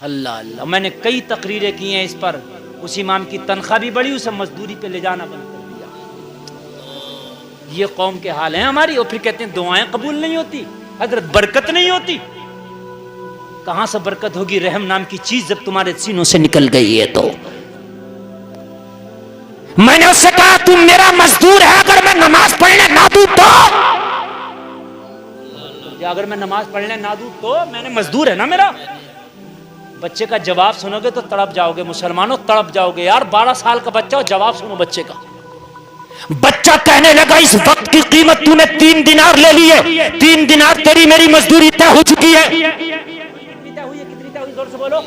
अल्लाह अल्लाह। मैंने कई तकरीरें की हैं इस पर। उस इमाम की तनख्वाह भी बढ़ी, उसे मजदूरी पे ले जाना बंद कर दिया। ये कौम के हाल हैं हमारी। और फिर कहते हैं दुआएं कबूल नहीं होती, हजरत बरकत नहीं होती। कहां से बरकत होगी? रहम नाम की चीज जब तुम्हारे सीनों से निकल गई है तो। मैंने उससे कहा तुम मेरा मजदूर है, अगर मैं नमाज पढ़ने ना दूं तो, अगर मैं नमाज पढ़ने ना दूं तो मैंने मजदूर है ना मेरा। बच्चे का जवाब सुनोगे तो तड़प जाओगे मुसलमानों, तड़प जाओगे यार। 12 साल का बच्चा हो, जवाब सुनो बच्चे का। बच्चा कहने लगा इस वक्त की कीमत तूने 3 दिनार ले लिए, 3 दिनार तेरी मेरी मजदूरी तय हो चुकी है। जोर से बोलो।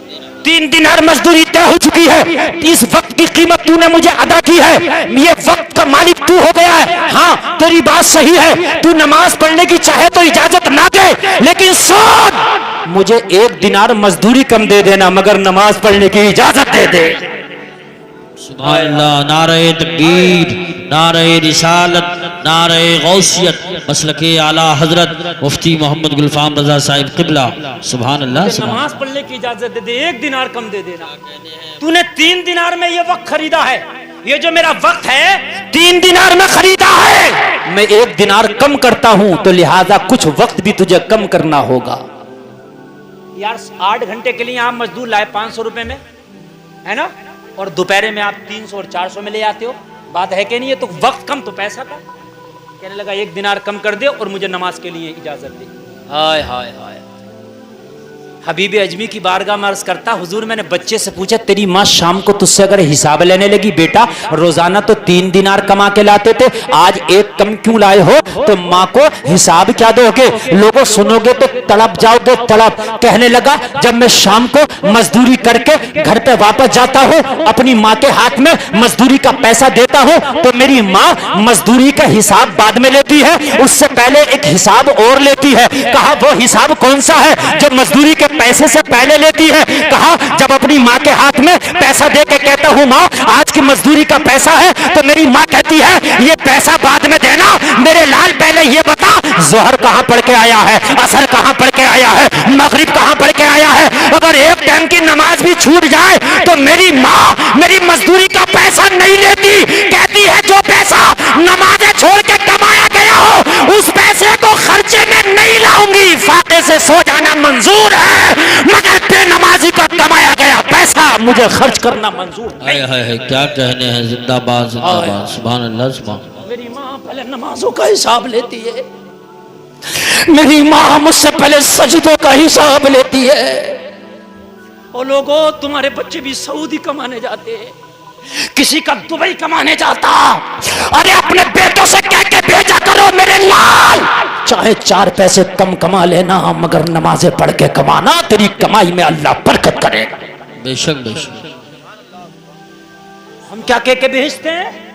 3 दिनार मजदूरी तय हो चुकी है, इस वक्त की कीमत तूने मुझे अदा की है, ये वक्त का मालिक तू हो गया है। हाँ तेरी बात सही है, तू नमाज पढ़ने की चाहे तो इजाजत ना दे, लेकिन सुन मुझे 1 दिनार मजदूरी कम दे देना, मगर नमाज पढ़ने की इजाजत दे दे। सुभान अल्लाह। नारे तकबीर, नारे रिसालत, नारे गौसियत, मसलके आला हजरत मुफ्ती मोहम्मद गुलफाम रजा साहिब किबला। सुभान अल्लाह। नमाज पढ़ने की इजाजत दे दे, 1 दिनार कम दे देना। तूने 3 दिनार में ये वक्त खरीदा है, ये जो मेरा वक्त है 3 दिनार में खरीदा है। मैं 1 दिनार कम करता हूं तो लिहाजा कुछ वक्त भी तुझे कम करना होगा। यार 8 घंटे के लिए आप मजदूर लाए 500 रुपए में, है ना, और दोपहर में आप 300 और 400 में ले आते हो। बात है कि नहीं? है तो वक्त कम तो पैसा का। कहने लगा 1 दिनार कम कर दे और मुझे नमाज के लिए इजाजत दे। हाय हाय हाय। हबीब अजमी की बारगाह में अर्ज करता हुजूर, मैंने बच्चे से पूछा तेरी माँ शाम को तुझसे अगर हिसाब लेने लगी, बेटा रोजाना तो 3 दिनार कमा के लाते थे, आज 1 कम क्यों लाए हो? तो माँ को हिसाब क्या दोगे? लोगों सुनोगे तो तड़प जाओगे, तड़प। कहने लगा जब मैं शाम को मजदूरी करके घर पे वापस जाता हूँ, अपनी माँ के हाथ में मजदूरी का पैसा देता हूँ, तो मेरी माँ मजदूरी का हिसाब बाद में लेती है, उससे पहले एक हिसाब और लेती है। कहा वो हिसाब कौन सा है जो मजदूरी के पैसे से पहले लेती है? कहा जब अपनी माँ के हाथ में पैसा दे के कहता हूँ माँ आज की मजदूरी का पैसा है, तो मेरी माँ कहती है ये पैसा बाद में देना, मेरे लाल पहले ये बता जोहर कहाँ पढ़ के आया है, असर कहाँ पढ़ के आया है, मगरिब कहाँ पढ़ के आया है। अगर एक टाइम की नमाज भी छूट जाए तो मेरी माँ मेरी मजदूरी का पैसा नहीं लेती, कहती है जो पैसा नमाजें छोड़ के कमाया गया हो उस पैसे को खर्चे में नहीं लाऊंगी। फाके से सो जाना मंजूर है, मगर बेनमाजी का कमाया गया पैसा मुझे खर्च करना मंजूर नहीं। है क्या कहने हैं। जिंदाबाद जिंदाबाद। सुभान अल्लाह। सुभान। मेरी माँ पहले नमाजों का हिसाब लेती है, मेरी माँ मुझसे पहले सजदों का हिसाब लेती है। और लोगों तुम्हारे बच्चे भी सऊदी कमाने जाते हैं, किसी का दुबई कमाने जाता। अरे अपने बेटों से कह के भेजा करो मेरे लाल, चाहे 4 पैसे कम कमा लेना मगर नमाजें पढ़ के कमाना, तेरी कमाई में अल्लाह बरकत करेगा। बेशक बेशक। हम क्या कह के भेजते हैं?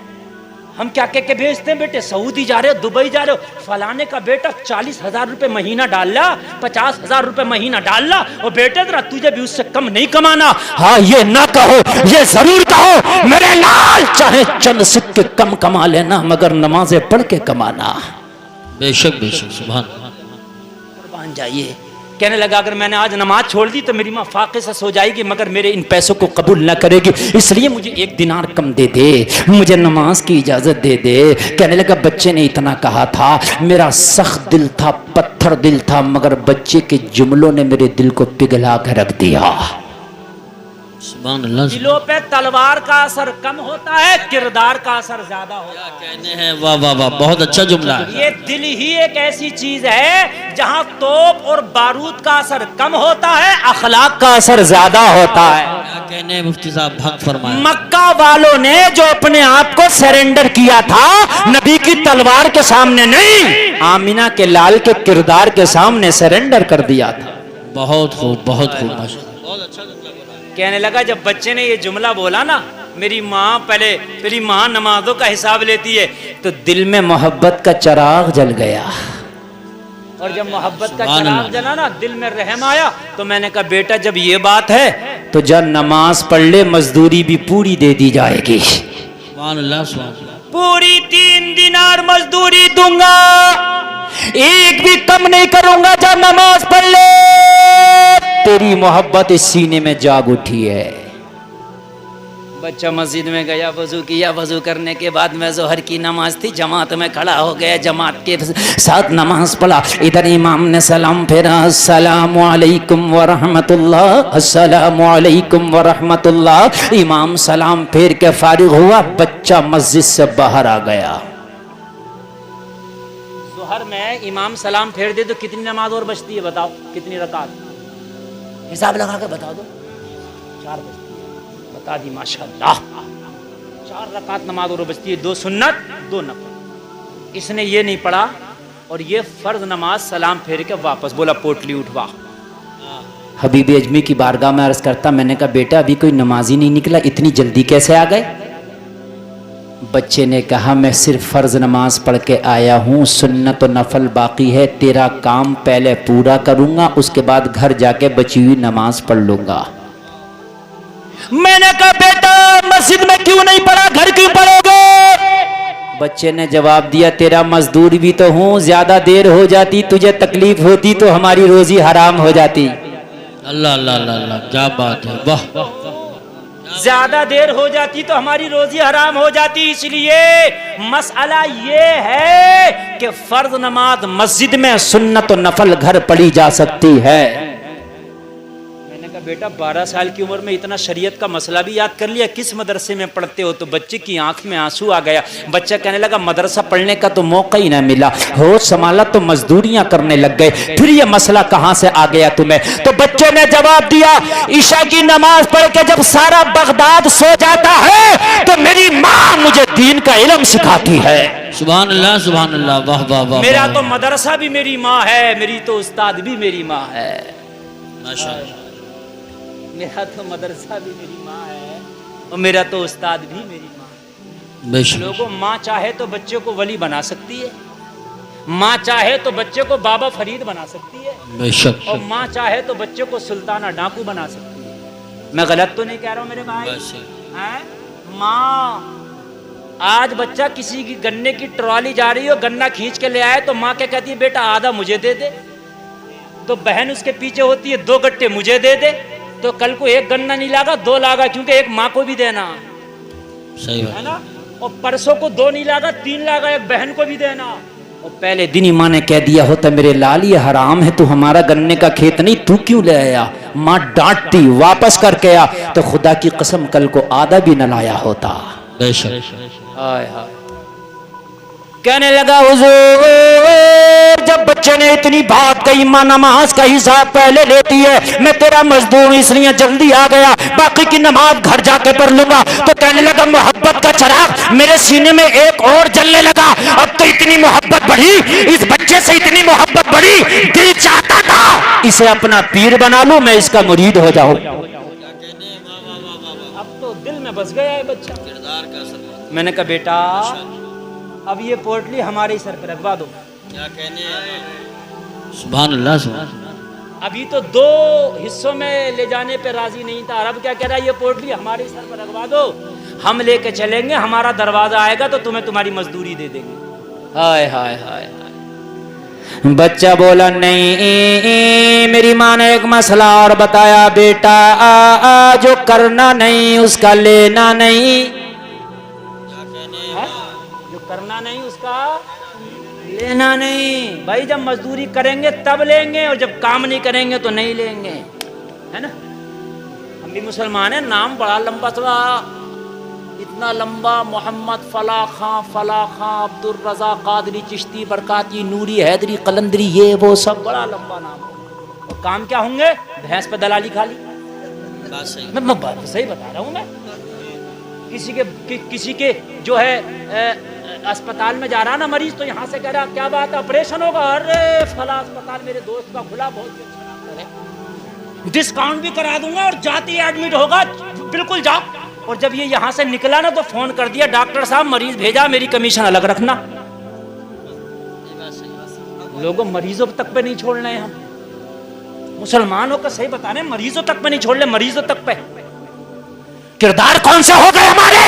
हम क्या कह के भेजते हैं? बेटे सऊदी जा रहे हो, दुबई जा रहे हो, फलाने का बेटा 40,000 रुपए महीना डाल ला, 50,000 रुपए महीना डाल ला, और बेटे जरा तुझे भी उससे कम नहीं कमाना। हाँ ये ना कहो, ये जरूर कहो मेरे लाल चाहे चंद सिक्के कम कमा लेना मगर नमाजें पढ़ के कमाना। बेशक बेशक। सुभान। कुर्बान जाइए। कहने लगा अगर मैंने आज नमाज छोड़ दी तो मेरी माँ फाके से सो जाएगी, मगर मेरे इन पैसों को कबूल न करेगी, इसलिए मुझे 1 दिनार कम दे दे, मुझे नमाज की इजाजत दे दे। कहने लगा बच्चे ने इतना कहा था, मेरा सख्त दिल था, पत्थर दिल था, मगर बच्चे के जुमलों ने मेरे दिल को पिघला कर रख दिया। सुभान अल्लाह। दिलों पे तलवार का असर कम होता है, किरदार का असर ज्यादा होता है। कहने हैं वाह वाह वाह, बहुत अच्छा जुमला है। ये दिल ही एक ऐसी चीज है जहां तोप और बारूद का असर कम होता है, अखलाक का असर ज्यादा होता है। क्या कहने हैं मुफ्ती साहब, हक फरमाया। मक्का वालों ने जो अपने आप को सरेंडर किया था नबी की तलवार के सामने नहीं, आमिना के लाल के किरदार के सामने सरेंडर कर दिया था। बहुत खूब बहुत खूब। बहुत अच्छा। कहने लगा जब बच्चे ने ये जुमला बोला ना, मेरी माँ नमाजों का हिसाब लेती है, तो दिल में मोहब्बत का चिराग जल गया। और जब मोहब्बत का चिराग जला ना, दिल में रहम आया, तो मैंने कहा बेटा जब ये बात है तो जब नमाज पढ़ ले, मजदूरी भी पूरी दे दी जाएगी। सुभान अल्लाह। सुभान अल्लाह। पूरी 3 दिनार मजदूरी दूंगा, एक भी कम नहीं करूंगा जब नमाज पढ़ ले। तेरी मोहब्बत इस सीने में जाग उठी है। बच्चा मस्जिद में गया, वजू किया, वजू करने के बाद में जोहर की नमाज थी, जमात में खड़ा हो गया, जमात के साथ नमाज पढ़ा। इधर इमाम ने सलाम फेरा, अस्सलामु अलैकुम व रहमतुल्लाह, अस्सलामु अलैकुम व रहमतुल्लाह। इमाम सलाम फेर के फारिग हुआ, बच्चा मस्जिद से बाहर आ गया। जोहर में इमाम सलाम फेर दे तो कितनी नमाज और बचती है बताओ, कितनी रकात? हिसाब लगा के बता दो। 4 बचती है, बता दी माशाल्लाह। 4 रकात नमाज और बचती है, 2 सुन्नत 2 नफल। इसने ये नहीं पढ़ा और ये फर्ज नमाज सलाम फेर के वापस बोला पोटली उठवा। हबीब अजमी की बारगाह में अर्ज करता, मैंने कहा बेटा अभी कोई नमाजी नहीं निकला, इतनी जल्दी कैसे आ गए? बच्चे ने कहा मैं सिर्फ फर्ज नमाज पढ़ के आया हूँ, सुन्नत और नफल बाकी है, तेरा काम पहले पूरा करूंगा, उसके बाद घर जाके बची हुई नमाज पढ़ लूंगा। मैंने कहा बेटा मस्जिद में क्यों नहीं पढ़ा, घर क्यों पढ़ोगे? बच्चे ने जवाब दिया तेरा मजदूर भी तो हूँ, ज्यादा देर हो जाती तुझे तकलीफ होती तो हमारी रोजी हराम हो जाती। अल्लाह अल्लाह अल्लाह, क्या बात है, वाह। ज्यादा देर हो जाती तो हमारी रोजी हराम हो जाती, इसलिए मसला ये है कि फर्ज नमाज मस्जिद में, सुन्नत और नफल घर पढ़ी जा सकती है। मैंने कहा बेटा 12 साल की उम्र में इतना शरीयत का मसला भी याद कर लिया, किस मदरसे में पढ़ते हो? तो बच्चे की आंख में आंसू आ गया। बच्चा कहने लगा मदरसा पढ़ने का तो मौका ही ना मिला, होश संभाला तो मजदूरियां करने लग गए, फिर ये मसला कहां से आ गया तुम्हें? तो बच्चे ने जवाब दिया ईशा की नमाज पढ़ के जब सारा बगदाद सो जाता है तो मेरी माँ मुझे दीन का इल्म सिखाती है। सुभान अल्लाह, सुभान अल्लाह, वाह वाह वाह। मेरा तो मदरसा भी मेरी माँ है, मेरी तो उस्ताद भी मेरी माँ है। माशाअल्लाह। मेरा तो मदरसा भी मेरी माँ है और मेरा तो उस्ताद भी मेरी माँ है। बेशक। लोगों, माँ चाहे तो बच्चे को वली बना सकती है, माँ चाहे तो बच्चे को बाबा फरीद बना सकती है, बेशक। और माँ चाहे तो बच्चे को सुल्ताना डाकू बना सकती है। मैं गलत तो नहीं कह रहा हूँ मेरे भाई? हैं? माँ, आज बच्चा किसी की गन्ने की ट्रॉली जा रही हो, गन्ना खींच के ले आए तो माँ क्या कहती है बेटा आधा मुझे दे दे, तो बहन उसके पीछे होती है 2 गट्टे मुझे दे दे, तो कल को 1 गन्ना नहीं लागा 2 लागा, क्योंकि एक माँ को भी देना सही बात है ना, और परसों को 2 नहीं लागा 3 लागा, एक बहन को भी देना। और पहले दिन ही माँ ने कह दिया होता मेरे लाल ये हराम है, तू हमारा गन्ने का खेत नहीं, तू क्यों ले आया? माँ डांटती, वापस करके आ, तो खुदा की कसम कल को आधा भी न लाया होता। बेशक। हाय हाय। कहने लगा हुजूर जब बच्चे ने इतनी बात कही, माँ नमाज का हिसाब पहले लेती है, मैं तेरा मजदूर हूं इसलिए जल्दी आ गया, बाकी की नमाज घर जाके पढ़ लूंगा। तो कहने लगा मोहब्बत का चिराग मेरे सीने में एक और जलने लगा। अब तो इतनी मोहब्बत बढ़ी, इस बच्चे से इतनी मोहब्बत बढ़ी, दिल चाहता था इसे अपना पीर बना लूं, मैं इसका मुरीद हो जाऊं। अब तो दिल में बस गया है बच्चा। मैंने कहा बेटा अब ये पोटली हमारे सर पे रखवा दो। क्या कहने? सुभान अल्लाह, सुभान अल्लाह। अभी तो 2 हिस्सों में ले जाने पे राजी नहीं था, अब क्या कह रहा है ये पोटली हमारे सर पर रखवा दो, हम लेके चलेंगे, हमारा दरवाजा आएगा तो तुम्हें तुम्हारी मजदूरी दे देंगे। हाय हाय हाय हाय। बच्चा बोला नहीं, मेरी माँ ने एक मसला और बताया बेटा, जो करना नहीं उसका लेना नहीं, जो करना नहीं उसका लेना नहीं। भाई जब मजदूरी करेंगे तब लेंगे, और जब काम नहीं करेंगे तो नहीं लेंगे, है ना? हम भी मुसलमान हैं, नाम बड़ा लंबा चला, इतना लंबा, मोहम्मद फला खां अब्दुल रज़ा कादरी चिश्ती बरकाती नूरी हैदरी कलंदरी, ये वो सब बड़ा लंबा नाम। और काम क्या होंगे? भैंस पे दलाली खाली। मैं बात सही बता रहा हूँ। मैं किसी के जो है अस्पताल में जा रहा ना मरीज, तो यहाँ से कह रहा क्या बात है ऑपरेशन होगा, अरे फला अस्पताल मेरे दोस्त का खुला, बहुत अच्छा है, डिस्काउंट भी करा दूंगा और जाते ही एडमिट होगा, बिल्कुल जाओ। और जब ये यहाँ से निकला ना तो फोन कर दिया डॉक्टर साहब मरीज भेजा, मेरी कमीशन अलग रखना। लोगों मरीजों तक पे नहीं छोड़ना है, हम मुसलमानों का सही बता रहे, मरीजों तक पे नहीं छोड़ ले, मरीजों तक पे। किरदार कौन से हो गए हमारे?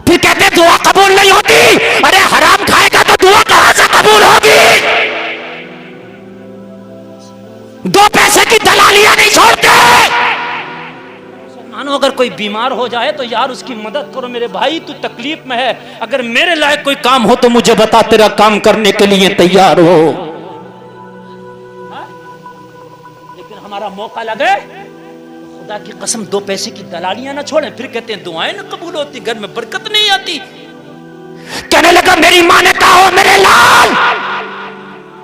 फिर कहते दुआ कबूल नहीं होती, अरे हराम खाएगा तो दुआ कहां से कबूल होगी? दो पैसे की दलालियां नहीं छोड़ते। मानो अगर कोई बीमार हो जाए तो यार उसकी मदद करो, मेरे भाई तू तकलीफ में है, अगर मेरे लायक कोई काम हो तो मुझे बता, तेरा काम करने के लिए तैयार हो। लेकिन हमारा मौका लगे, खुदा की कसम दो पैसे की दलालियां ना छोड़ें, फिर कहते हैं दुआएं ना कबूल होती, घर में बरकत नहीं आती। कहने लगा मेरी मां ने कहा हो मेरे लाल,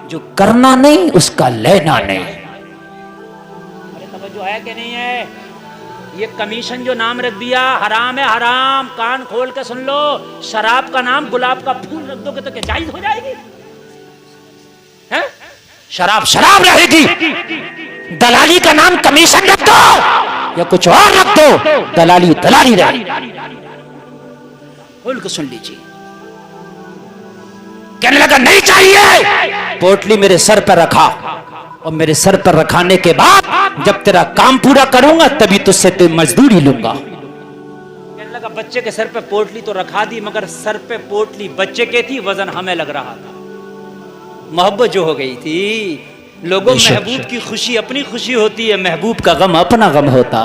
जो करना नहीं उसका लेना नहीं। अरे तवज्जो है कि नहीं है? ये कमीशन जो नाम रख दिया हराम है, हराम। कान खोल के सुन लो, शराब का नाम गुलाब का फूल रख दोगे तो क्या जायज हो जाएगी? है? शराब शराब रहेगी, दलाली का नाम कमीशन रख दो या कुछ और रख दो, दलाली दलाली रहेगी। खोल के सुन लीजिए। कहने लगा नहीं चाहिए। पोटली मेरे सर पर रखा, और मेरे सर पर रखाने के बाद जब तेरा काम पूरा करूंगा तभी तुझसे तो मजदूरी लूंगा। कहने लगा बच्चे के सर पे पोटली तो रखा दी, मगर सर पे पोटली बच्चे के थी, वजन हमें लग रहा था। मोहब्बत जो हो गई थी। लोगों, महबूब की खुशी अपनी खुशी होती है, महबूब का गम अपना गम होता।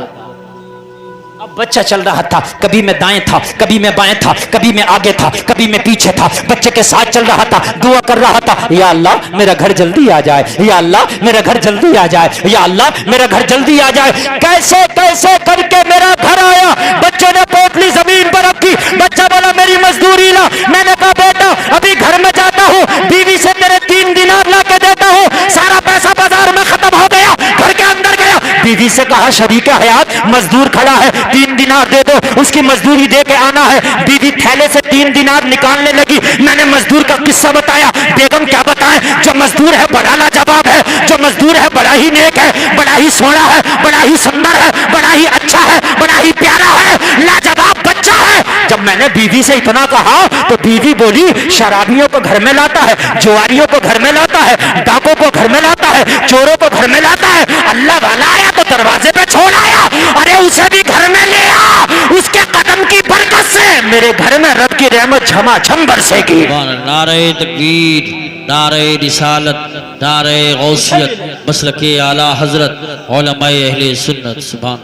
अब बच्चा चल रहा था, कभी मैं दाएं था, कभी मैं बाएं था, कभी मैं आगे था, कभी मैं पीछे था, बच्चे के साथ चल रहा था, दुआ कर रहा था, या अल्लाह मेरा घर जल्दी आ जाए, या अल्लाह मेरा घर जल्दी आ जाए, या अल्लाह मेरा घर जल्दी आ जाए। कैसे कैसे करके मेरा घर आया। बच्चे ने पोटली जमीन पर रखी, बच्चा बोला मेरी मजदूरी ला। मैंने कहा बेटा अभी घर में जाता हूँ, बीवी से तेरे 3 दिनार ला के देता हूँ, सारा पैसा बाजार में खत्म हो गया। घर के अंदर गया, बीवी से कहा शरीक हयात मजदूर खड़ा है, 3 दिनार दे दो, उसकी मजदूरी दे के आना है। बीवी थैले से 3 दिनार निकालने लगी। मैंने मजदूर का किस्सा बताया। बेगम क्या बताएं, जो मजदूर है बड़ा लाजवाब है, जो मजदूर है बड़ा ही नेक है, बड़ा ही सोना है, बड़ा ही सुंदर है, बड़ा ही अच्छा है, बड़ा ही प्यारा है, लाजवाब बच्चा है। जब मैंने बीवी से इतना कहा तो बीवी बोली शराबियों को घर में लाता है, जुआरियों को घर में लाता है, डाकों को घर में लाता है, चोरों को घर में लाता है, अल्लाह वाला आया तो दरवाजे पे छोड़ आया। अरे उसे भी घर में ले आ, उसके कदम की बरकत से मेरे घर में रब की रहमत झमाझम बरसेगी। नारे तकबीर, नारे रिसालत, नारे गौसियत, मसलके आला हजरत, उलमाए अहले सुन्नत। सुभान।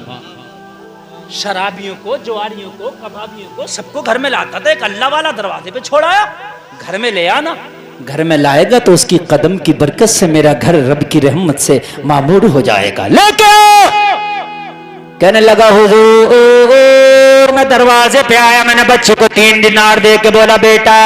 शराबियों को, जुआरियों को, कबाबियों को सबको घर में लाता था, एक अल्लाह वाला दरवाजे पे छोड़ आया। घर में ले आना, घर में लाएगा तो उसकी कदम की बरकत से मेरा घर रब की रहमत से मामूर हो जाएगा। लेके कहने लगा हुजूर मैं दरवाजे पे आया, मैंने बच्चे को 3 दिनार दे के बोला बेटा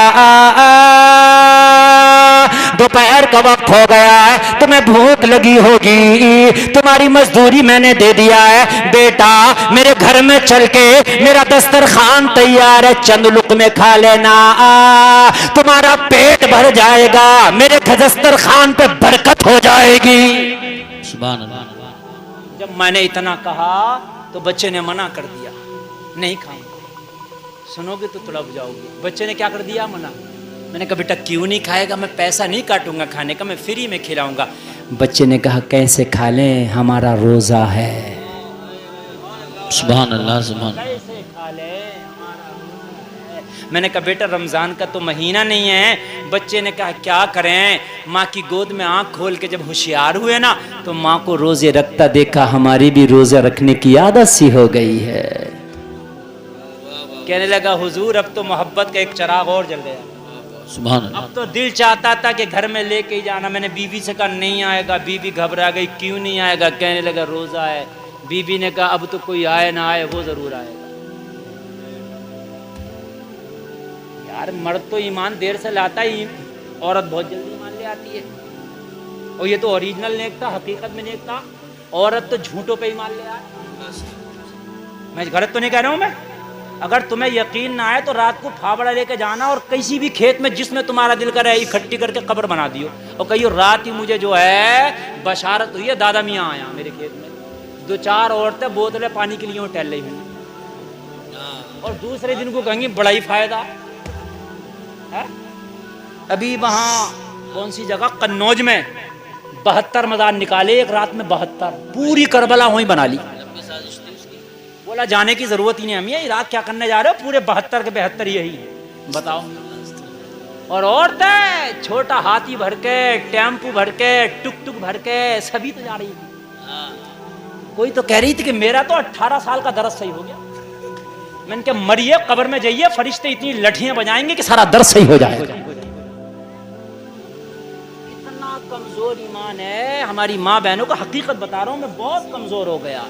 दोपहर का वक्त हो गया है, तुम्हें भूख लगी होगी, तुम्हारी मजदूरी मैंने दे दिया है, बेटा मेरे घर में चल के मेरा दस्तरखान तैयार है, चंद लुक़मे खा लेना, तुम्हारा पेट भर जाएगा, मेरे दस्तरखान पे बरकत हो जाएगी। सुभान अल्लाह। जब मैंने इतना कहा तो बच्चे ने मना कर दिया, नहीं खाऊंगा, सुनोगे तो तड़प जाओगे। बच्चे ने क्या कर दिया, मना। मैंने कहा बेटा क्यों नहीं खाएगा, मैं पैसा नहीं काटूंगा खाने का, मैं फ्री में खिलाऊंगा। बच्चे ने कहा कैसे खा लें, हमारा रोजा है। सुभान अल्लाह, सुभान। कैसे खा लें, हमारा रोजा है। मैंने कहा बेटा रमजान का तो महीना नहीं है। बच्चे ने कहा क्या करें, माँ की गोद में आंख खोल के जब होशियार हुए ना तो माँ को रोजे रखता देखा, हमारी भी रोजा रखने की आदत सी हो गई है। कहने लगा हुजूर अब तो मोहब्बत का एक चिराग और जल गया। सुभान अल्लाह। अब तो दिल चाहता था कि घर में लेके ही जाना। मैंने बीवी से कहा नहीं आएगा, बीवी घबरा गई, क्यों नहीं आएगा, कहने लगा रोजा है। बीवी ने कहा अब तो कोई आए ना आए वो जरूर आएगा। यार मर्द तो ईमान देर से लाता ही, औरत बहुत जल्दी ईमान ले आती है। और ये तो ओरिजिनल नेक था, हकीकत में नेक था। औरत तो झूठों पे ईमान ले आए। मैं गलत तो नहीं कह रहा हूं मैं। अगर तुम्हें यकीन ना आए तो रात को फावड़ा लेके जाना और किसी भी खेत में जिसमें तुम्हारा दिल करे इकट्ठी करके कब्र बना दियो और कहियो रात ही मुझे जो है बशारत हुई है, दादा मियाँ आया मेरे खेत में, 2-4 औरतें बोतलें पानी के लिए टहल रही हैं और दूसरे दिन को कहेंगी बड़ा ही फायदा है। अभी वहाँ कौन सी जगह, कन्नौज में 72 मज़ार निकाले एक रात में, 72 पूरी करबला वहीं बना ली। बोला जाने की जरूरत ही नहीं, हम ये रात क्या करने जा रहे हो, पूरे 72 के 72 यही है। बताओ और औरतें छोटा हाथी भर के, टेम्पू भर के, टुक टुक भर के सभी तो जा रही थी। कोई तो कह रही थी कि मेरा तो 18 साल का दर्द सही हो गया। मैंने कहा मरिए, कब्र में जाइए, फरिश्ते इतनी लठियां बजाएंगे कि सारा दर्द सही हो जाएगा। इतना कमजोर ईमान है हमारी माँ बहनों का। हकीकत बता रहा हूं मैं, बहुत कमजोर हो गया।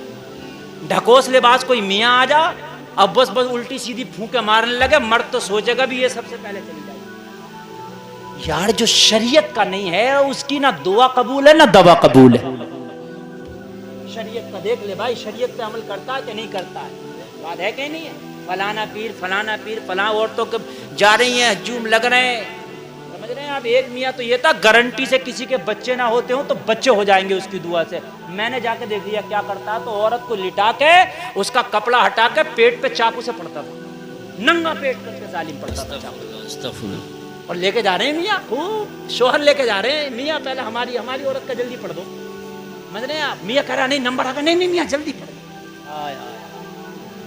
ढकोस लिबास कोई मियाँ आ जा, अब बस उल्टी सीधी फूंके मारने लगे, मर्द तो सोचेगा भी ये सबसे पहले चली जाएगी। यार जो शरीयत का नहीं है उसकी ना दुआ कबूल है ना दवा कबूल है। शरीयत का देख ले भाई, शरीयत पे अमल करता है कि नहीं करता है, बात है कि नहीं है। फलाना पीर फलां औरतों के जा रही हैं, हजूम लग रहे हैं, समझ रहे हैं आप। एक मियाँ तो ये था गारंटी से किसी के बच्चे ना होते हो तो बच्चे हो जाएंगे उसकी दुआ से। मैंने जाके देख लिया क्या करता है, तो औरत को लिटा के उसका कपड़ा हटा के पेट पे चाकू से पड़ता था, नंगा पेट पे जालिम पड़ता था चाकू। और लेके जा रहे हैं मियाँ, खूब शोहर लेके जा रहे हैं। मियाँ पहले हमारी औरत का जल्दी पढ़ दो, समझ रहे हैं आप। मियाँ कह रहा नहीं नंबर आ गया, नहीं मियाँ जल्दी पढ़ दो।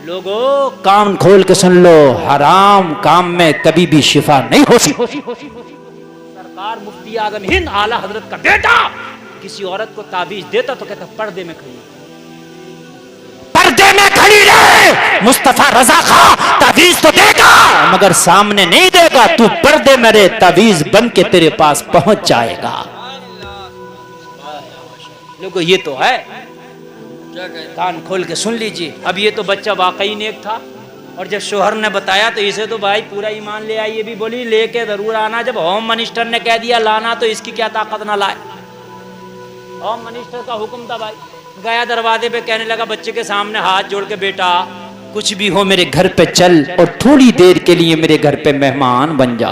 लोगों कान खोल के सुन लो, हराम काम में कभी भी शिफा नहीं होती। सरकार मुफ्ती आजम हिंद आला हजरत का बेटा किसी औरत को ताबीज देता तो कहता पर्दे में खड़ी रहे। मुस्तफा रजा खा ताबीज तो देगा मगर सामने नहीं देगा, तू पर्दे में रहे, ताबीज बन के तेरे पास पहुंच जाएगा। लोगों ये तो है, कान खोल के सुन लीजिए। अब ये तो बच्चा वाकई नेक था, और जब शोहर ने बताया तो इसे तो भाई पूरा ईमान ले आई। ये भी बोली लेके जरूर आना। जब होम मिनिस्टर ने कह दिया लाना तो इसकी क्या ताकत ना लाए। होम मिनिस्टर का हुक्म था भाई। गया दरवाजे पे, कहने लगा बच्चे के सामने हाथ जोड़ के, बेटा कुछ भी हो मेरे घर पे चल और थोड़ी देर के लिए मेरे घर पे मेहमान बन जा।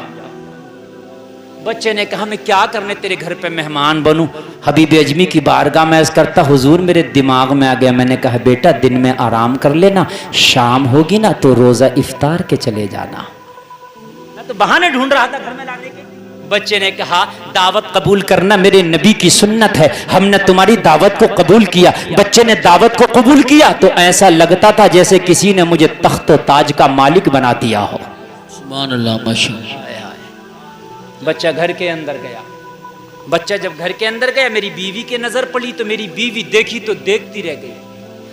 बच्चे ने कहा मैं क्या करने तेरे घर पे मेहमान बनूं। हबीब अजमी की बारगाह में अर्ज करता, हुजूर मेरे दिमाग में आ गया। मैंने कहा बेटा दिन में आराम कर लेना, शाम होगी ना तो रोजा इफ्तार के चले जाना। मैं तो बहाने ढूंढ रहा था घर में लाने के। बच्चे ने कहा दावत कबूल करना मेरे नबी की सुन्नत है, हमने तुम्हारी दावत को कबूल किया। बच्चे ने दावत को कबूल किया तो ऐसा लगता था जैसे किसी ने मुझे तख्त ताज का मालिक बना दिया हो। सुभान अल्लाह, माशाअल्लाह। बच्चा घर के अंदर गया। बच्चा जब घर के अंदर गया, मेरी बीवी के नजर पड़ी तो मेरी बीवी देखी तो देखती रह गई।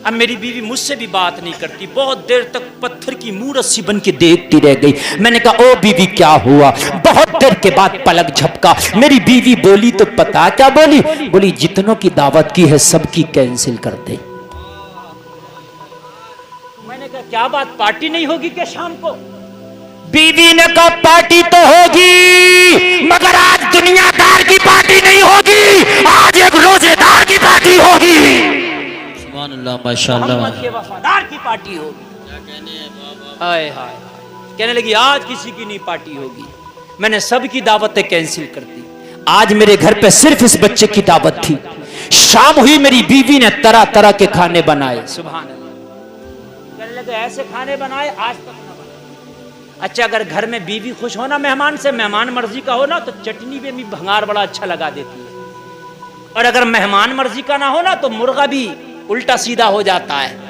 अब मेरी बीवी मुझसे भी बात नहीं करती, बहुत देर तक पत्थर की मूरत सी बन के देखती रह गई। मैंने कहा ओ बीवी क्या हुआ। बहुत देर के बाद पलक झपका, मेरी बीवी बोली तो पता क्या बोली, बोली जितनों की दावत की है सबकी कैंसिल कर दे। मैंने कहा क्या बात, पार्टी नहीं होगी क्या शाम को। बीवी ने कहा पार्टी तो होगी मगर आज दुनियादार की पार्टी नहीं होगी, आज एक रोजेदार की पार्टी होगी। सुभान अल्लाह, माशाअल्लाह। मोहम्मद के वफादार की पार्टी होगी। हाय हाय, कहने लगी आज किसी की नहीं पार्टी होगी। मैंने सबकी दावतें कैंसिल कर दी। आज मेरे घर पे सिर्फ इस बच्चे की दावत थी। शाम हुई, मेरी बीवी ने तरह तरह के खाने बनाए। सुभान अल्लाह। कहने लगे ऐसे खाने बनाए आज तक ना बनाए। अच्छा अगर घर में बीवी खुश हो ना मेहमान से, मेहमान मर्जी का हो ना तो चटनी में भी भंगार बड़ा अच्छा लगा देती है। और अगर मेहमान मर्जी का ना हो ना तो मुर्गा भी उल्टा सीधा हो जाता है।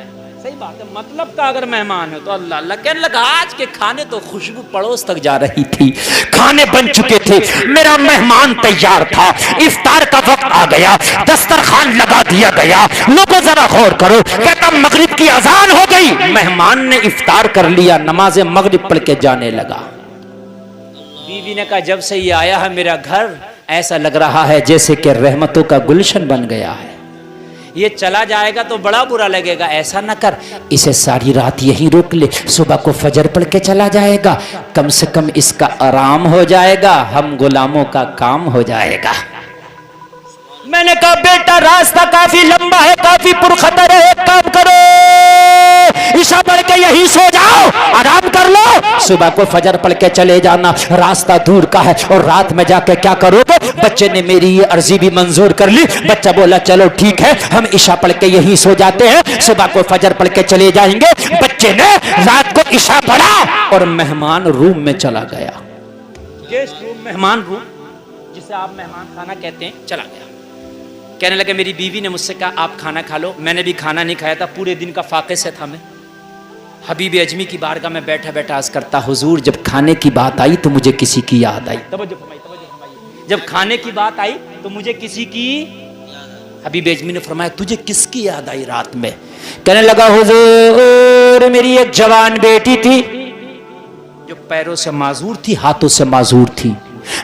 सही बात है, मतलब का अगर मेहमान हो तो अल्लाह अल्लाह। कहने लगा आज के खाने तो खुशबू पड़ोस तक जा रही थी। खाने बन चुके थे, मेरा मेहमान तैयार था, इफ्तार का वक्त आ गया, दस्तरखान लगा दिया गया। लोगों जरा गौर करो, कहता मगरिब की अजान हो गई, मेहमान ने इफ्तार कर लिया, नमाज मगरिब पढ़ के जाने लगा। बीवी ने कहा जब से ये आया है मेरा घर ऐसा लग रहा है जैसे कि रहमतों का गुलशन बन गया है। ये चला जाएगा तो बड़ा बुरा लगेगा, ऐसा न कर, इसे सारी रात यहीं रोक ले, सुबह को फजर पढ़ के चला जाएगा, कम से कम इसका आराम हो जाएगा, हम गुलामों का काम हो जाएगा। मैंने कहा बेटा रास्ता काफी लंबा है, काफी पुरखतर है, एक काम करो ईशा पढ़ के यहीं सो जाओ, आराम कर लो, सुबह को फजर पढ़ के चले जाना, रास्ता दूर का है और रात में जाके क्या करोगे। बच्चे ने मेरी ये अर्जी भी मंजूर कर ली। बच्चा बोला चलो ठीक है, हम ईशा पढ़ के यहीं सो जाते हैं, सुबह को फजर पढ़ के चले जाएंगे। बच्चे ने रात को ईशा पढ़ा और मेहमान रूम में चला गया। गेस्ट रूम, मेहमान रूम जिसे आप मेहमान खाना कहते हैं, चला गया। कहने लगे मेरी बीवी ने मुझसे कहा आप खाना खा लो। मैंने भी खाना नहीं खाया था, पूरे दिन का फाके से था मैं। हबीब अजमी की बारगाह में बैठा बैठा अर्ज करता, हुजूर जब खाने की बात आई तो मुझे किसी की याद आई। तवज्जो फरमाइए, जब खाने की बात आई तो मुझे किसी की। हबीब अजमी ने फरमाया, तुझे किसकी याद आई रात में? कहने लगा, हुजूर मेरी एक जवान बेटी थी जो पैरों से माजूर थी, हाथों से माजूर थी,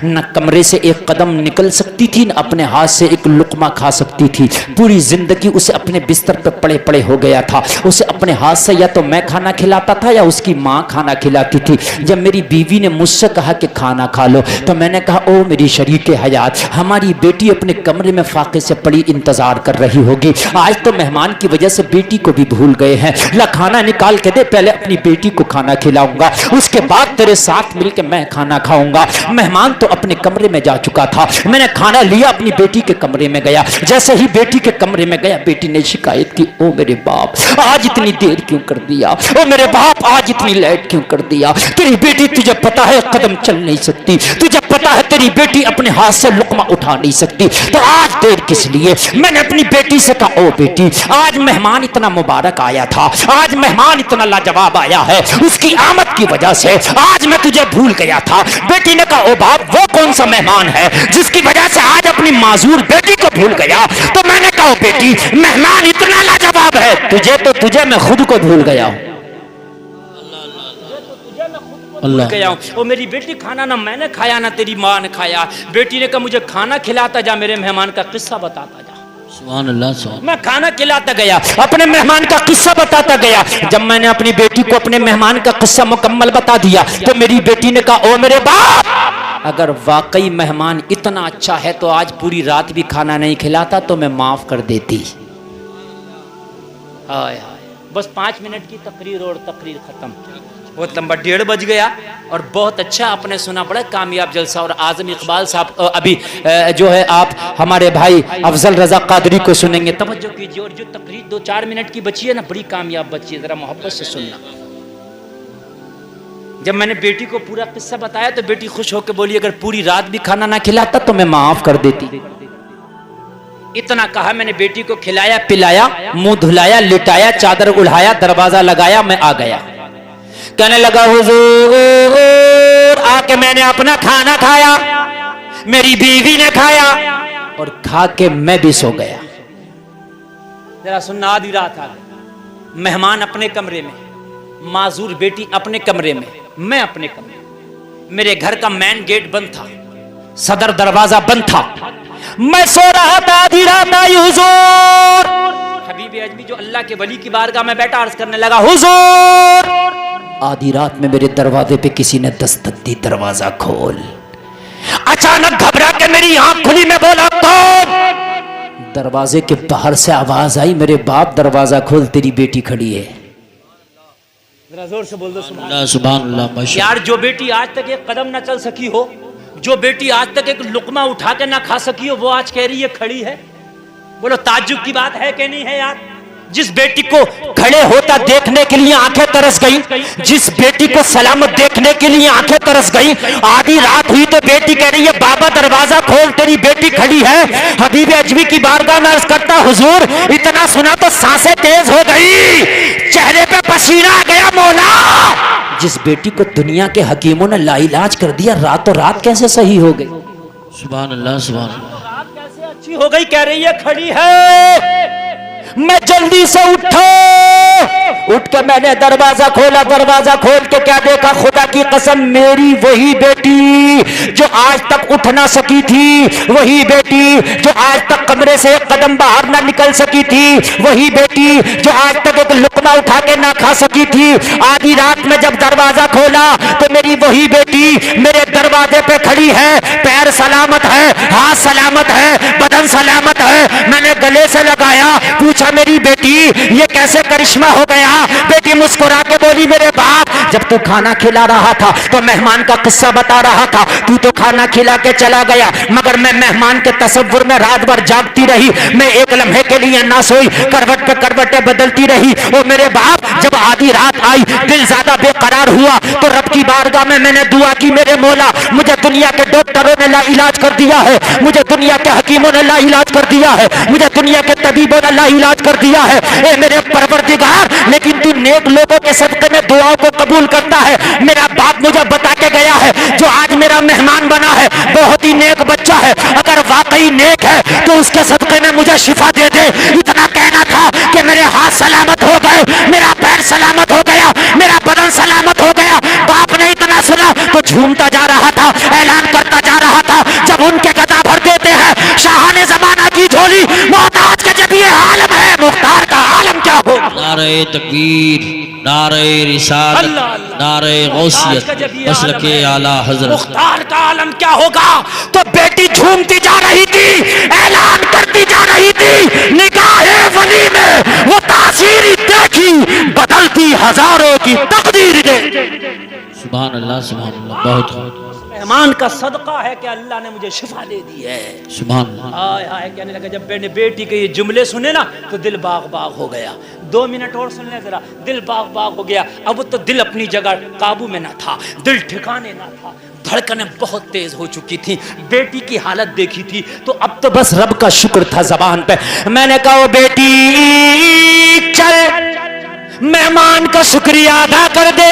न कमरे से एक कदम निकल सकती थी, न अपने हाथ से एक लुकमा खा सकती थी। पूरी जिंदगी उसे अपने बिस्तर पर पड़े पड़े हो गया था। उसे अपने हाथ से या तो मैं खाना खिलाता था या उसकी माँ खाना खिलाती थी। जब मेरी बीवी ने मुझसे कहा कि खाना खा लो तो मैंने कहा, ओ मेरी शरीके हयात, हमारी बेटी अपने कमरे में फाके से पड़ी इंतजार कर रही होगी। आज तो मेहमान की वजह से बेटी को भी भूल गए हैं। ला खाना निकाल के दे, पहले अपनी बेटी को खाना खिलाऊंगा, उसके बाद तेरे साथ मिलकर मैं खाना खाऊंगा। मेहमान तो अपने कमरे में जा चुका था। मैंने खाना लिया, अपनी बेटी के कमरे में गया। जैसे ही बेटी के कमरे में गया, बेटी ने शिकायत की, ओ मेरे बाप आज इतनी देर क्यों कर दिया? ओ मेरे बाप आज इतनी लेट क्यों कर दिया? तेरी बेटी तुझे पता है कदम चल नहीं सकती, तुझे पता है तेरी बेटी अपने हाथ से लुकमा उठा नहीं सकती, तो आज देर किस लिए? मैंने अपनी बेटी से कहा, ओ बेटी आज मेहमान इतना मुबारक आया था, आज मेहमान इतना लाजवाब आया है, उसकी आमद की वजह से आज मैं तुझे भूल गया था। बेटी ने कहा, ओ बाप वो कौन सा मेहमान है जिसकी वजह से आज अपनी माजूर बेटी को भूल गया? तो मैंने कहा, बेटी मेहमान इतना लाजवाब है, तुझे मैं खुद को भूल गया हूं। अल्लाह गया हूं। वो मेरी बेटी खाना ना मैंने खाया ना तेरी माँ ने खाया। बेटी ने कहा, मुझे खाना खिलाता जा, मेरे मेहमान का किस्सा बताता जा। सुभान अल्लाह, सुभान। मैं खाना खिलाता गया, अपने मेहमान का किस्सा बताता गया। जब मैंने अपनी बेटी को अपने मेहमान का किस्सा मुकम्मल बता दिया तो मेरी बेटी ने कहा, ओ मेरे बाप अगर वाकई मेहमान इतना अच्छा है तो आज पूरी रात भी खाना नहीं खिलाता तो मैं माफ कर देती। हाय हाय, बस 5 मिनट की तकरीर और तकरीर खत्म। बहुत लंबा 1:30 बज गया और बहुत अच्छा आपने सुना, बड़ा कामयाब जलसा। और आजम इकबाल साहब अभी जो है आप हमारे भाई अफजल रजा कादरी को सुनेंगे, तवज्जो कीजिए। और जो तकरीर 2-4 मिनट की बची है ना, बड़ी कामयाब बची है, जरा मोहब्बत से सुनना। जब मैंने बेटी को पूरा किस्सा बताया तो बेटी खुश होकर बोली, अगर पूरी रात भी खाना ना खिलाता तो मैं माफ कर देती। इतना कहा, मैंने बेटी को खिलाया पिलाया, मुंह धुलाया, लिटाया, चादर उड़ाया, दरवाजा लगाया, मैं आ गया। कहने लगा, हुजूर आके मैंने अपना खाना खाया, मेरी बीवी ने खाया और खा के मैं भी सो गया। जरा सुनना, आधी रात आ गई, मेहमान अपने कमरे में, माजूर बेटी अपने कमरे में, मैं अपने कमरे में। मेरे घर का मेन गेट बंद था, सदर दरवाजा बंद था, मैं सो रहा था। आधी रात आई, हुजूर हबीब अजमी जो अल्लाह के वली की बारगाह में बैठा अर्ज करने लगा, हुजूर आधी रात में मेरे दरवाजे पे किसी ने दस्तक दी, दरवाजा खोल। अचानक घबरा के मेरी आंख खुली, मैं बोला, कौन? दरवाजे के बाहर से आवाज आई, मेरे बाप दरवाजा खोल, तेरी बेटी खड़ी है। जरा जोर से बोल दो सुभान अल्लाह, सुभान अल्लाह। यार जो बेटी आज तक एक कदम ना चल सकी हो, जो बेटी आज तक एक लुकमा उठा के ना खा सकी हो, वो आज कह रही है खड़ी है। बोलो ताज्जुब की बात है कि नहीं है यार? जिस बेटी को खड़े होता देखने के लिए आंखें तरस गई, जिस बेटी को सलामत देखने के लिए आंखें तरस गई, आधी रात हुई तो बेटी कह रही है, बाबा दरवाजा खोल, तेरी बेटी खड़ी है। हबीब अजमी की बारगाह में अर्ज करता, हुजूर इतना सुना तो सांसें तेज हो गई, चेहरे पे पसीना आ गया। मौला, जिस बेटी को दुनिया के हकीमों ने लाइलाज कर दिया, रातों रात कैसे सही हो गई? सुभान अल्लाह, सुभान अल्लाह। रात कैसे अच्छी हो गई? कह रही है खड़ी है। मैं जल्दी से उठ के मैंने दरवाजा खोला। दरवाजा खोल के क्या देखा? खुदा की कसम, मेरी वही बेटी जो आज तक उठ ना सकी थी, वही बेटी जो आज तक कमरे से एक कदम बाहर ना निकल सकी थी, वही बेटी जो आज तक एक लुकमा उठा के ना खा सकी थी। आधी रात में जब दरवाजा खोला तो मेरी वही बेटी मेरे दरवाजे पे खड़ी है। पैर सलामत है, हाथ सलामत है, बदन सलामत है। मैंने गले से लगाया, पूछा मेरी बेटी ये कैसे करिश्मा हो गया? बेटी मुस्कुरा के बोली, मेरे बाप जब तू खाना खिला रहा था तो मेहमान का किस्सा बता रहा था, तू तो खाना खिला के चला गया, मगर मैं मेहमान के तसव्वुर में रात भर जागती रही, मैं एक लम्हे के लिए ना सोई, करवट पे करवटें बदलती रही। ओ मेरे बाप, जब आधी रात आई, दिल ज्यादा बेकरार हुआ तो रब की बारगाह में मैंने दुआ की, मेरे मौला मुझे दुनिया के डॉक्टरों ने ला इलाज कर दिया है, मुझे दुनिया के हकीमों ने ला इलाज कर दिया है, मुझे दुनिया के तबीबों ने ला इलाज कर दिया है। ए मेरे परवरदिगार, लेकिन तू नेक नेक लोगों के सदके में दुआओं को कबूल करता है। मेरा बाप मुझे बता के गया है, जो आज मेरा मेहमान बना है बहुत ही नेक बच्चा है, अगर वाकई नेक है तो उसके सदके में मुझे शिफा दे दे। इतना कहना था कि मेरे हाथ सलामत हो गए, मेरा पैर सलामत हो गया, मेरा बदन सलामत हो गया। बाप ने इतना सुना तो झूमता जा रहा था, ऐलान करता जा रहा था, जब उनके गदा भर देते हैं शाहाने जमाना की झोली, मोहताज का जब ये आलम है, मुख्तार का आलम क्या हो। नारे तकबीर, नारे रिसालत, नारे गौसियत, मसलके आला हजरत। मुख्तार का आलम क्या होगा। तो बेटी झूमती जा रही थी, ऐलान करती जा रही थी, निगाहे वली में वो तासीर देखी, बदलती हजारों की तकदीर दे। सुभान अल्लाह, सुभान अल्लाह। बहुत मेहमान का सदका है कि अल्लाह ने मुझे शिफा दे दी है। सुभान अल्लाह। हाय हाय कहने लगा, जब मैंने बेटी के ये जुमले सुने ना तो दिल बाग बाग हो गया। 2 मिनट और सुन ले जरा, दिल बाग बाग हो गया। अब तो दिल अपनी जगह काबू में ना था, दिल ठिकाने ना था, धड़कनें बहुत तेज हो चुकी थी। बेटी की हालत देखी थी तो अब तो बस रब का शुक्र था जबान पे। मैंने कहा, बेटी चल मेहमान का शुक्रिया अदा कर दे।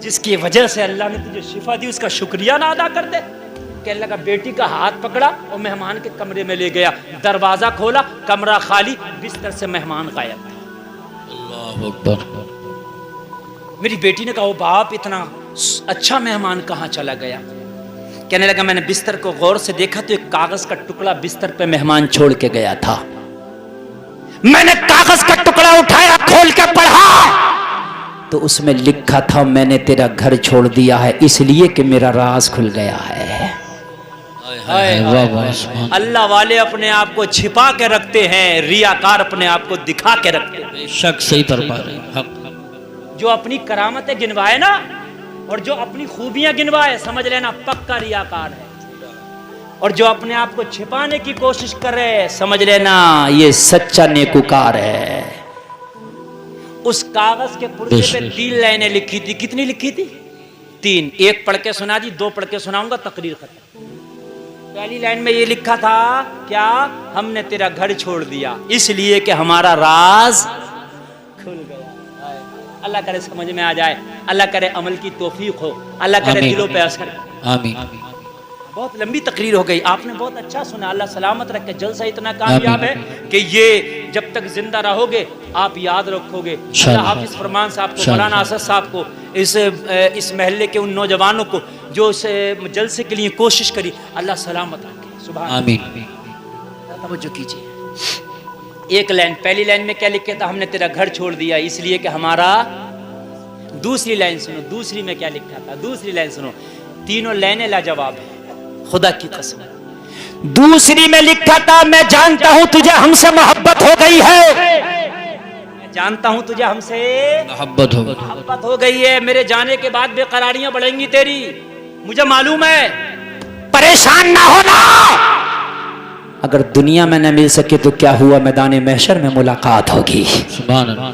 जिसकी वजह से अल्लाह ने तुझे शिफा दी उसका शुक्रिया ना अदा कर दे। कहने लगा, बेटी का हाथ पकड़ा और मेहमान के कमरे में ले गया। दरवाजा खोला, कमरा खाली, बिस्तर से मेहमान गायब था। अल्लाह अकबर। मेरी बेटी ने कहा, ओ बाप, इतना अच्छा मेहमान कहाँ चला गया। कहने लगा, मैंने बिस्तर को गौर से देखा तो एक कागज का टुकड़ा बिस्तर पे मेहमान छोड़ के गया था। मैंने कागज का टुकड़ा उठाया, खोल के पढ़ा तो उसमें लिखा था, मैंने तेरा घर छोड़ दिया है इसलिए कि मेरा राज खुल गया है। अल्लाह वाले अपने आप को छिपा के रखते हैं, रियाकार अपने आप को दिखा के रखते हैं। शक सही फरमा रहे। जो अपनी करामतें गिनवाए ना और जो अपनी खूबियां गिनवाए, समझ लेना पक्का रियाकार है। और जो अपने आप को छिपाने की कोशिश करे, समझ लेना ये सच्चा नेकुकार है। उस कागज के पुर्जे पे 3 लाइनें लिखी थी। कितनी लिखी थी? 3। एक पढ़ के सुना दी, 2 पढ़ के सुनाऊंगा, तकरीर खत्म। पहली लाइन में ये लिखा था, क्या हमने तेरा घर छोड़ दिया इसलिए कि हमारा राज खुल गया। अल्लाह करे समझ में आ जाए, अल्लाह करे अमल की तौफीक हो, अल्लाह करे दिलों पे असर। आमीन। बहुत लंबी तकरीर हो गई, आपने बहुत अच्छा सुना। अल्लाह सलामत रखे। जलसा इतना कामयाब है कि ये जब तक जिंदा रहोगे आप याद रखोगे। अल्लाह हाफिज फरमान साहब को, मौलाना असद साहब को, इस महल्ले के उन नौजवानों को जो इस जलसे के लिए कोशिश करी, अल्लाह सलामत रखे। सुभान आमीन। तवज्जो कीजिए। एक लाइन, पहली लाइन में क्या लिखा था? हमने तेरा घर छोड़ दिया इसलिए कि हमारा। दूसरी लाइन सुनो, दूसरी में क्या लिखा था? दूसरी लाइन सुनो, तीनों लाइनें लाजवाब है, खुदा की कसम। दूसरी में लिखा था, मैं जानता हूं तुझे हमसे मोहब्बत हो गई है, मैं जानता हूं तुझे हमसे मोहब्बत हो गई है। मेरे जाने के बाद बेकरारियां बढ़ेंगी तेरी, मुझे मालूम है। परेशान ना होना। अगर दुनिया में न मिल सके तो क्या हुआ, मैदान महशर में मुलाकात होगी। सुभान अल्लाह।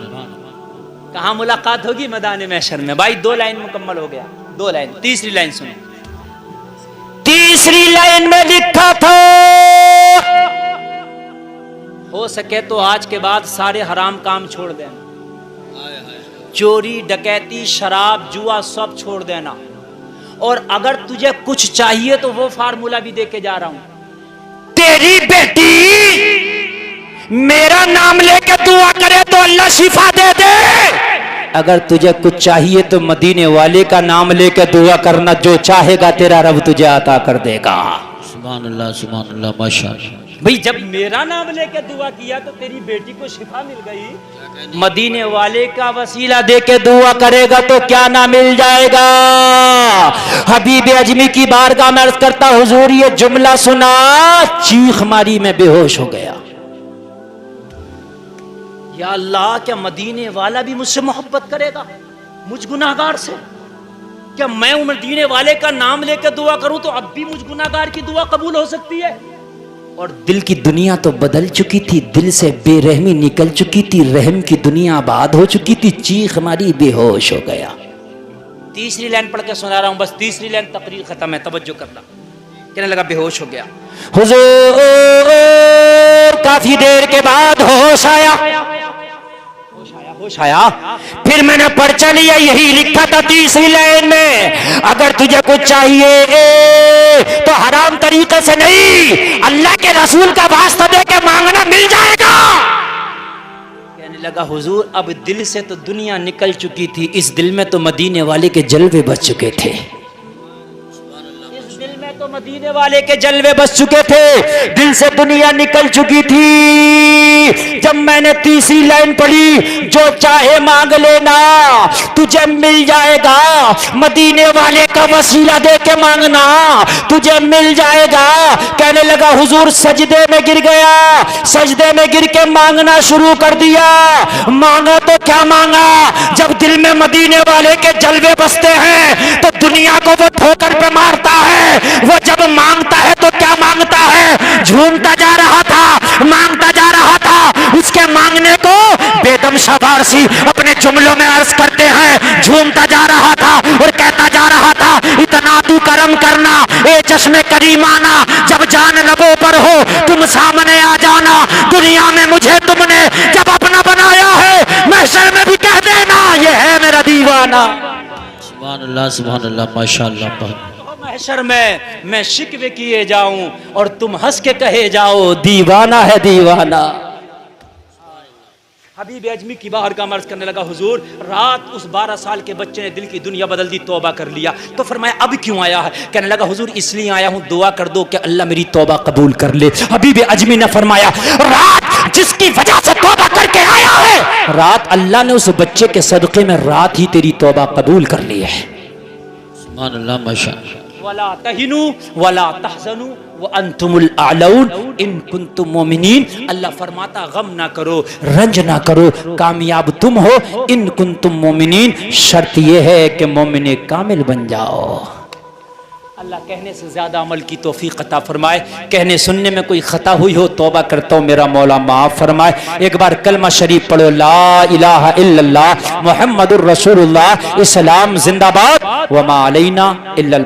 कहां मुलाकात होगी? मैदान महशर में। भाई 2 लाइन मुकम्मल हो गया, 2 लाइन। तीसरी लाइन सुनो। तीसरी लाइन में लिखा था, हो सके तो आज के बाद सारे हराम काम छोड़ देना, चोरी डकैती शराब जुआ सब छोड़ देना, और अगर तुझे कुछ चाहिए तो वो फार्मूला भी दे के जा रहा हूं। तेरी बेटी मेरा नाम लेके दुआ करे तो अल्लाह शिफा दे दे। अगर तुझे कुछ चाहिए तो मदीने वाले का नाम लेकर दुआ करना, जो चाहेगा तेरा रब तुझे अता कर देगा। सुभान अल्लाह, माशाअल्लाह। भाई जब मेरा नाम लेकर दुआ किया तो तेरी बेटी को शिफा मिल गई, मदीने वाले का वसीला देके दुआ करेगा तो क्या ना मिल जाएगा। हबीब अजमी की बारगाह में अर्ज करता, हुजूर ये जुमला सुना, चीख मारी, मैं बेहोश हो गया। या अल्लाह, क्या मदीने वाला भी मुझसे मोहब्बत करेगा, मुझ गुनाहगार से? क्या मैं मदीने वाले का नाम लेकर दुआ करूं तो अब भी मुझ गुनाहगार की दुआ कबूल हो सकती है? और दिल की दुनिया तो बदल चुकी थी, दिल से बेरहमी निकल चुकी थी, रहम की दुनिया आबाद हो चुकी थी, चीख मारी, बेहोश हो गया। तीसरी लाइन पढ़ के सुना रहा हूं, बस तीसरी लाइन, तकरीर खत्म है, तवज्जो करना। कहने लगा, बेहोश हो गया। हुजूर काफी देर के बाद होश आया। होश आया, फिर मैंने पर्चा लिया, यही लिखा था तीसरी लाइन में, अगर तुझे कुछ चाहिए तो हराम तरीके से नहीं, अल्लाह के रसूल का वास्ता दे के मांगना, मिल जाएगा। कहने लगा हुजूर अब दिल से तो दुनिया निकल चुकी थी, इस दिल में तो मदीने वाले के जलवे बच चुके थे, इस दिल में तो मदीने वाले के जलवे बच चुके थे, दिल से दुनिया निकल चुकी थी। जब मैंने तीसरी लाइन पढ़ी, जो चाहे मांग लेना तुझे मिल जाएगा, मदीने वाले का वसीला दे के मांगना तुझे मिल जाएगा। कहने लगा हुजूर सजदे में गिर गया, सजदे में गिर के मांगना शुरू कर दिया। मांगा तो क्या मांगा, जब दिल में मदीने वाले के जलवे बसते हैं तो दुनिया को वो ठोकर पे मारता है। वो जब मांगता है तो क्या मांगता है, झूमता जा रहा था, मांगता जा रहा था। उसके मांगने को बेदम शबारसी अपने जुमलों में अर्ज करते हैं, झूमता जा रहा था और कहता जा रहा था, इतना तू करम करना ए चश्मे करीमाना, जब जान लबों पर हो तुम सामने आ जाना, दुनिया में मुझे तुमने जब अपना बनाया है, महशर में भी कह देना ये है मेरा दीवाना। सुभान अल्लाह माशाअल्लाह। महशर में मैं शिकवे किए जाऊं और तुम हंस के कहे जाओ दीवाना है दीवाना। हबीब अजमी की बाहर का मर्ज करने लगा, हुजूर रात उस 12 साल के बच्चे ने दिल की दुनिया बदल दी, तौबा कर लिया। तो फरमाया अब क्यों आया है? कहने लगा हुजूर इसलिए आया हूं, दुआ कर दो कि अल्लाह मेरी तौबा कबूल कर ले। हबीब अजमी ने फरमाया, रात जिसकी वजह से तौबा करके आया है, रात अल्लाह ने उस बच्चे के सदक़े में रात ही तेरी तौबा कबूल कर ली है। सुभान अल्लाह माशाअल्लाह। वला तहिनु वला तहज़नु व अंतुमुल आलऊन इन कुंतुम मोमिनीन। अल्लाह फरमाता गम ना करो, रंज ना करो, कामयाब तुम हो इन कुंतुम मोमिनीन, शर्त यह है कि मोमिने कामिल बन जाओ। अल्लाह कहने से ज्यादा अमल की तौफीक अता फरमाए। कहने सुनने में कोई खता हुई हो तौबा करता हूँ, मेरा मौला माफ फरमाए। एक बार कलमा शरीफ पढ़ो, ला इलाहा इल्लल्लाह मुहम्मदुर रसूलुल्लाह, इस्लाम जिंदाबाद व मा अलैना इल्लल